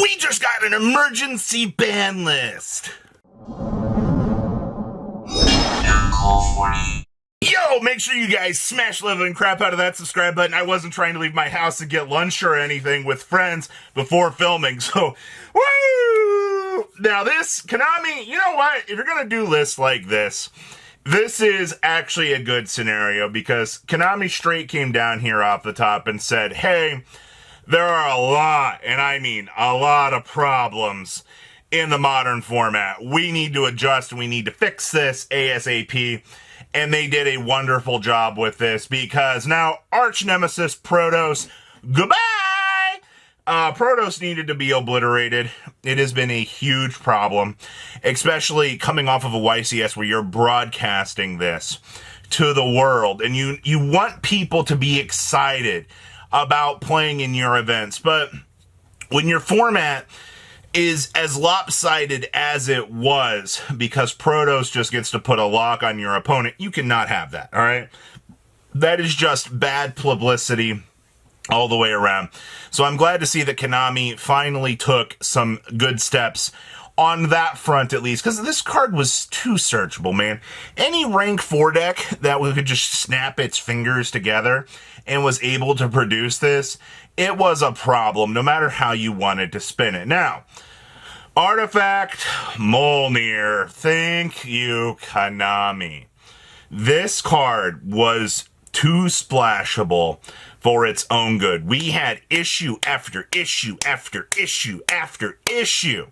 We just got an emergency ban list. Yo, make sure you guys smash the living crap out of that subscribe button. I wasn't trying to leave my house to get lunch or anything with friends before filming, so woo! Now this, Konami, you know what? If you're gonna do lists like this is actually a good scenario because Konami straight came down here off the top and said, hey, there are a lot, and I mean a lot of problems in the modern format. We need to adjust and we need to fix this ASAP. And they did a wonderful job with this because now Archnemeses Protos, goodbye! Protos needed to be obliterated. It has been a huge problem, especially coming off of a YCS where you're broadcasting this to the world. And you want people to be excited about playing in your events. But when your format is as lopsided as it was because Protos just gets to put a lock on your opponent, you cannot have that, all right? That is just bad publicity all the way around. So I'm glad to see that Konami finally took some good steps on that front, at least, because this card was too searchable, man. Any rank 4 deck that could just snap its fingers together and was able to produce this, it was a problem, no matter how you wanted to spin it. Now, Artifact Mjolnir, thank you, Konami. This card was too splashable for its own good. We had issue after issue after issue after issue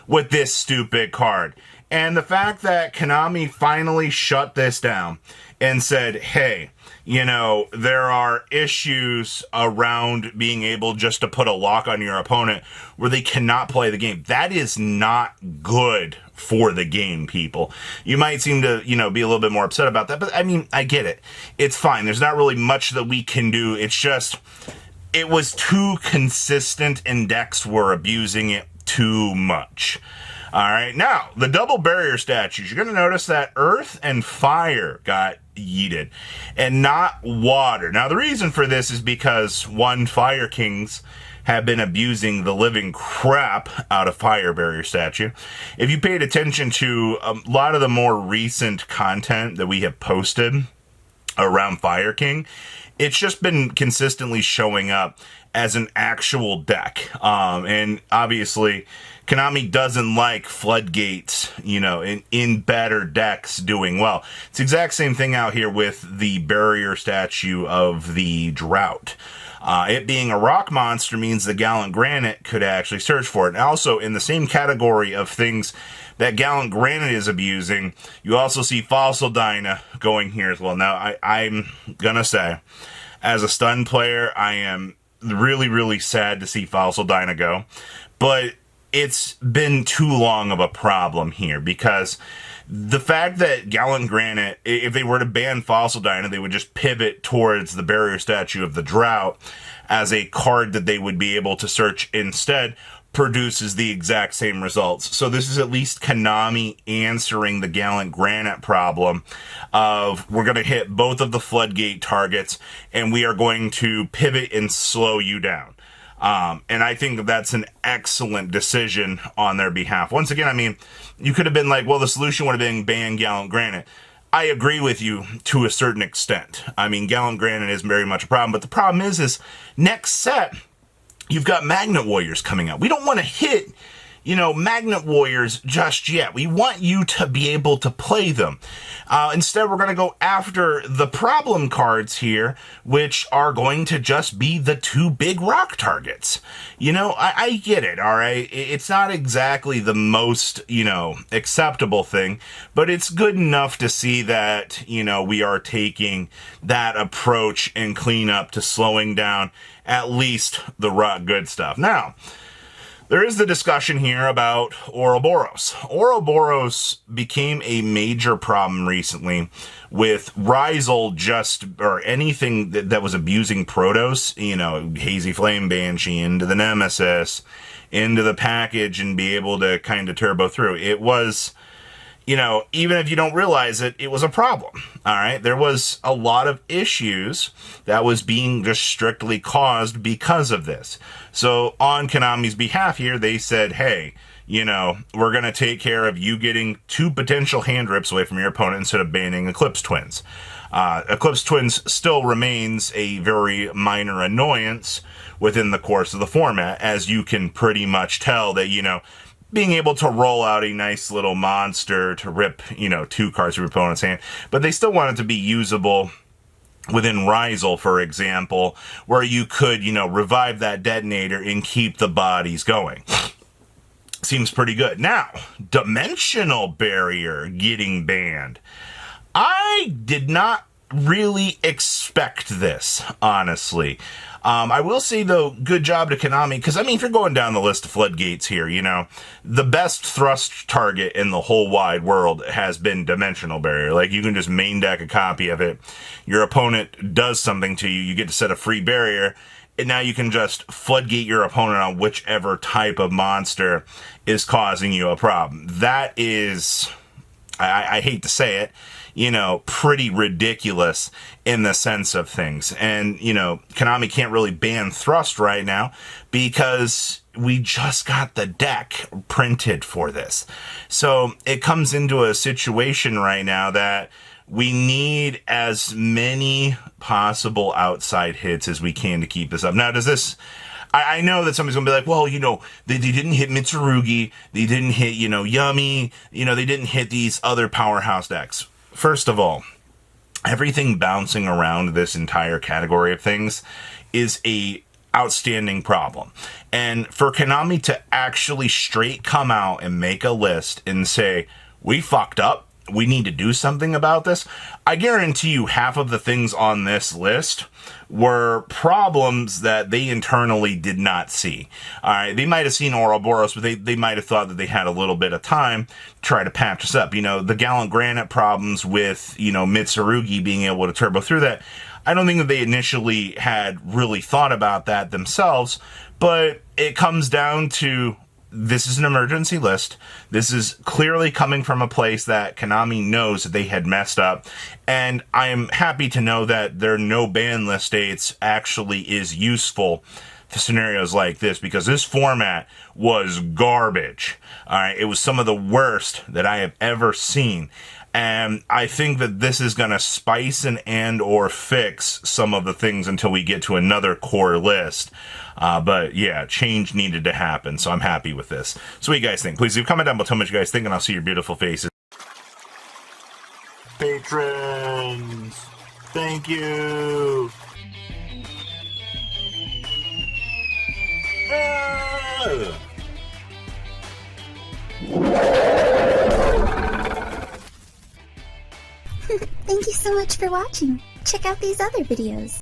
with this stupid card. And the fact that Konami finally shut this down and said, hey, you know, there are issues around being able just to put a lock on your opponent where they cannot play the game. That is not good for the game, people. You might seem to, you know, be a little bit more upset about that, but I mean, I get it. It's fine. There's not really much that we can do. It's just, it was too consistent and decks were abusing it too much. All right, now, the double barrier statues. You're going to notice that earth and fire got yeeted, and not water. Now, the reason for this is because, one, Fire Kings have been abusing the living crap out of fire barrier statue. If you paid attention to a lot of the more recent content that we have posted around Fire King, it's just been consistently showing up as an actual deck. And obviously, Konami doesn't like Floodgates, you know, in better decks doing well. It's the exact same thing out here with the barrier statue of the Drought. It being a rock monster means the Gallant Granite could actually search for it. And also, in the same category of things that Gallant Granite is abusing, you also see Fossil Dyna going here as well. Now, I'm gonna say, as a stun player, I am really, really sad to see Fossil Dyna go. But it's been too long of a problem here because the fact that Gallant Granite, if they were to ban Fossil Dyna, they would just pivot towards the barrier statue of the Drought as a card that they would be able to search instead, produces the exact same results. So this is at least Konami answering the Gallant Granite problem of we're going to hit both of the Floodgate targets and we are going to pivot and slow you down. And I think that's an excellent decision on their behalf. Once again, I mean, you could have been like, well, the solution would have been ban Gallant Granite. I agree with you to a certain extent. I mean, Gallant Granite is very much a problem, but the problem is next set, you've got Magnet Warriors coming up. We don't want to hit, you know, Magnet Warriors just yet. We want you to be able to play them. Instead, we're going to go after the problem cards here, which are going to just be the two big rock targets. You know, I get it, all right? It's not exactly the most, you know, acceptable thing, but it's good enough to see that, you know, we are taking that approach and clean up to slowing down at least the rock good stuff. Now, there is the discussion here about Ouroboros. Ouroboros became a major problem recently with Ryzel or anything that was abusing Protos, you know, Hazy Flame Banshee into the Nemesis, into the package and be able to kind of turbo through. It was, you know, even if you don't realize it, it was a problem. All right. There was a lot of issues that was being just strictly caused because of this. So on Konami's behalf here, they said, hey, you know, we're going to take care of you getting 2 potential hand rips away from your opponent instead of banning Eclipse Twins. Eclipse Twins still remains a very minor annoyance within the course of the format, as you can pretty much tell that, you know, being able to roll out a nice little monster to rip, you know, 2 cards from your opponent's hand, but they still want it to be usable within Rysel, for example, where you could, you know, revive that detonator and keep the bodies going. Seems pretty good. Now, Dimensional Barrier getting banned. I did not really expect this, honestly. I will say, though, good job to Konami, because, I mean, if you're going down the list of Floodgates here, you know, the best thrust target in the whole wide world has been Dimensional Barrier. Like, you can just main deck a copy of it, your opponent does something to you, you get to set a free barrier, and now you can just floodgate your opponent on whichever type of monster is causing you a problem. That is, I hate to say it, you know, pretty ridiculous in the sense of things. And, you know, Konami can't really ban thrust right now because we just got the deck printed for this. So it comes into a situation right now that we need as many possible outside hits as we can to keep this up. Now, does this... I know that somebody's going to be like, well, you know, they didn't hit Mitsurugi, they didn't hit, you know, Yummy, you know, they didn't hit these other powerhouse decks. First of all, everything bouncing around this entire category of things is a outstanding problem. And for Konami to actually straight come out and make a list and say, we fucked up, we need to do something about this, I guarantee you half of the things on this list were problems that they internally did not see. All right, they might have seen Ouroboros, but they might have thought that they had a little bit of time to try to patch this up. You know, the Gallant Granite problems with, you know, Mitsurugi being able to turbo through that, I don't think that they initially had really thought about that themselves, but it comes down to, this is an emergency list. This is clearly coming from a place that Konami knows that they had messed up. And I am happy to know that their no ban list states actually is useful for scenarios like this, because this format was garbage. All right, it was some of the worst that I have ever seen. And I think that this is going to spice and or fix some of the things until we get to another core list. But yeah, change needed to happen, so I'm happy with this. So what do you guys think? Please leave a comment down below, tell me what you guys think, and I'll see your beautiful faces. Patrons, thank you. Thank you so much for watching. Check out these other videos.